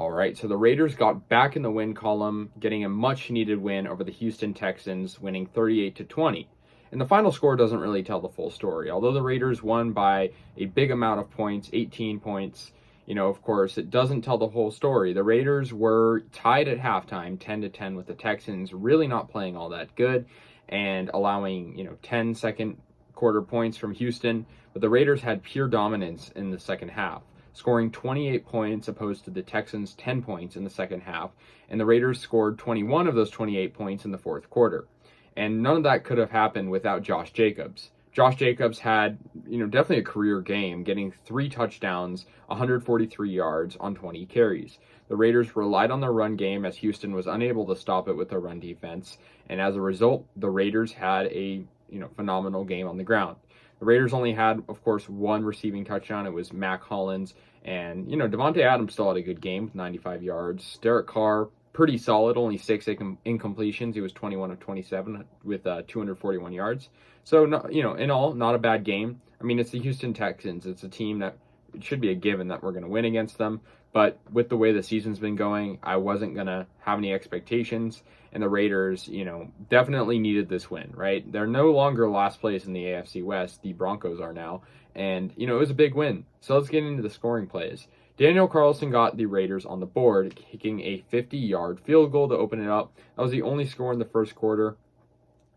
All right, so the Raiders got back in the win column, getting a much-needed win over the Houston Texans, winning 38-20. And the final score doesn't really tell the full story. Although the Raiders won by a big amount of points, 18 points, of course, it doesn't tell the whole story. The Raiders were tied at halftime, 10-10 with the Texans, really not playing all that good and allowing, 10 second quarter points from Houston. But the Raiders had pure dominance in the second half, scoring 28 points opposed to the Texans' 10 points in the second half, and the Raiders scored 21 of those 28 points in the fourth quarter. And none of that could have happened without Josh Jacobs. Josh Jacobs had, definitely a career game, getting 3 touchdowns, 143 yards on 20 carries. The Raiders relied on their run game as Houston was unable to stop it with their run defense, and as a result, the Raiders had a, phenomenal game on the ground. The Raiders only had, of course, 1 receiving touchdown. It was Mac Hollins. And, Devontae Adams still had a good game with 95 yards. Derek Carr, pretty solid, only 6 incompletions. He was 21 of 27 with 241 yards. So, in all, not a bad game. I mean, it's the Houston Texans. It's a team that it should be a given that we're going to win against them. But with the way the season's been going, I wasn't going to have any expectations. And the Raiders, definitely needed this win, right? They're no longer last place in the AFC West. The Broncos are now. And, it was a big win. So let's get into the scoring plays. Daniel Carlson got the Raiders on the board, kicking a 50-yard field goal to open it up. That was the only score in the first quarter.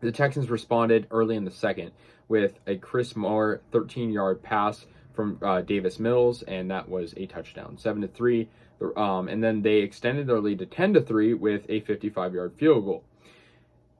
The Texans responded early in the second with a Chris Moore 13-yard pass from Davis Mills, and that was a touchdown, 7-3. And then they extended their lead to 10-3 with a 55-yard field goal.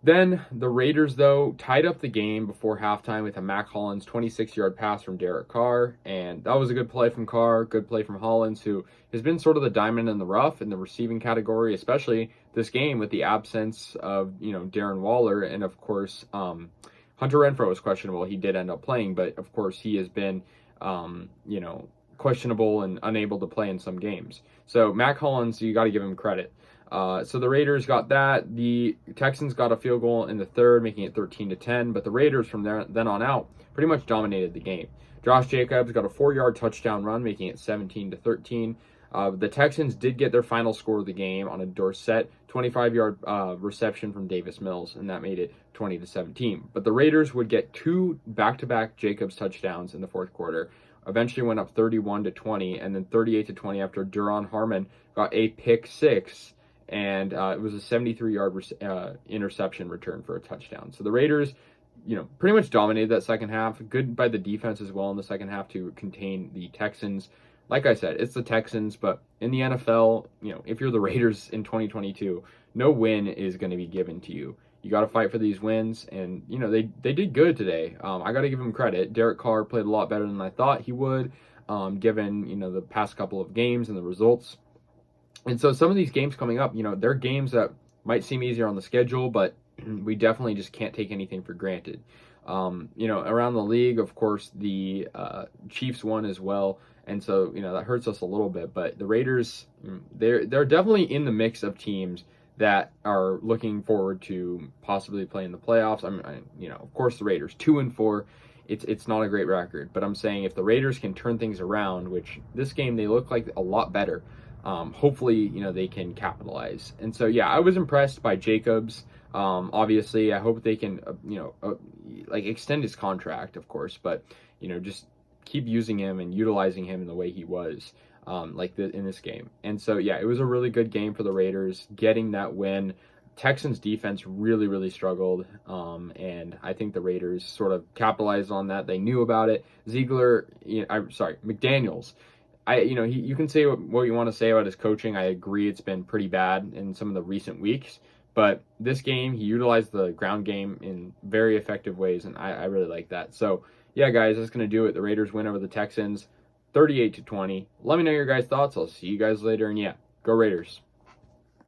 Then the Raiders, though, tied up the game before halftime with a Mac Hollins 26-yard pass from Derek Carr, and that was a good play from Carr, good play from Hollins, who has been sort of the diamond in the rough in the receiving category, especially this game with the absence of, Darren Waller, and of course, Hunter Renfrow was questionable. He did end up playing, but of course he has been, questionable and unable to play in some games. So Mac Hollins, you got to give him credit. So the Raiders got that. The Texans got a field goal in the third, making it 13-10. But the Raiders from then on out pretty much dominated the game. Josh Jacobs got a 4-yard touchdown run, making it 17-13. The Texans did get their final score of the game on a Dorsett 25-yard reception from Davis Mills, and that made it 20-17. But the Raiders would get 2 back-to-back Jacobs touchdowns in the fourth quarter. Eventually went up 31-20, and then 38-20 after Duron Harmon got a pick 6. And it was a 73-yard interception return for a touchdown. So the Raiders, pretty much dominated that second half. Good by the defense as well in the second half to contain the Texans. Like I said, it's the Texans, but in the NFL, if you're the Raiders in 2022, no win is going to be given to you. You got to fight for these wins, and, they did good today. I got to give them credit. Derek Carr played a lot better than I thought he would, given, the past couple of games and the results. And so some of these games coming up, they're games that might seem easier on the schedule, but we definitely just can't take anything for granted. Around the league, of course, the Chiefs won as well. And so, that hurts us a little bit. But the Raiders, they're definitely in the mix of teams that are looking forward to possibly playing the playoffs. Of course, the Raiders, 2-4. It's not a great record. But I'm saying if the Raiders can turn things around, which this game they look like a lot better, hopefully, they can capitalize. And so, yeah, I was impressed by Jacobs. Obviously, I hope they can, extend his contract, of course, but, just keep using him and utilizing him in the way he was, in this game. And so, yeah, it was a really good game for the Raiders, getting that win. Texans defense really, really struggled, and I think the Raiders sort of capitalized on that. They knew about it. McDaniels. You can say what you want to say about his coaching. I agree it's been pretty bad in some of the recent weeks. But this game, he utilized the ground game in very effective ways, and I really like that. So, yeah, guys, that's going to do it. The Raiders win over the Texans, 38-20. Let me know your guys' thoughts. I'll see you guys later, and yeah, go Raiders.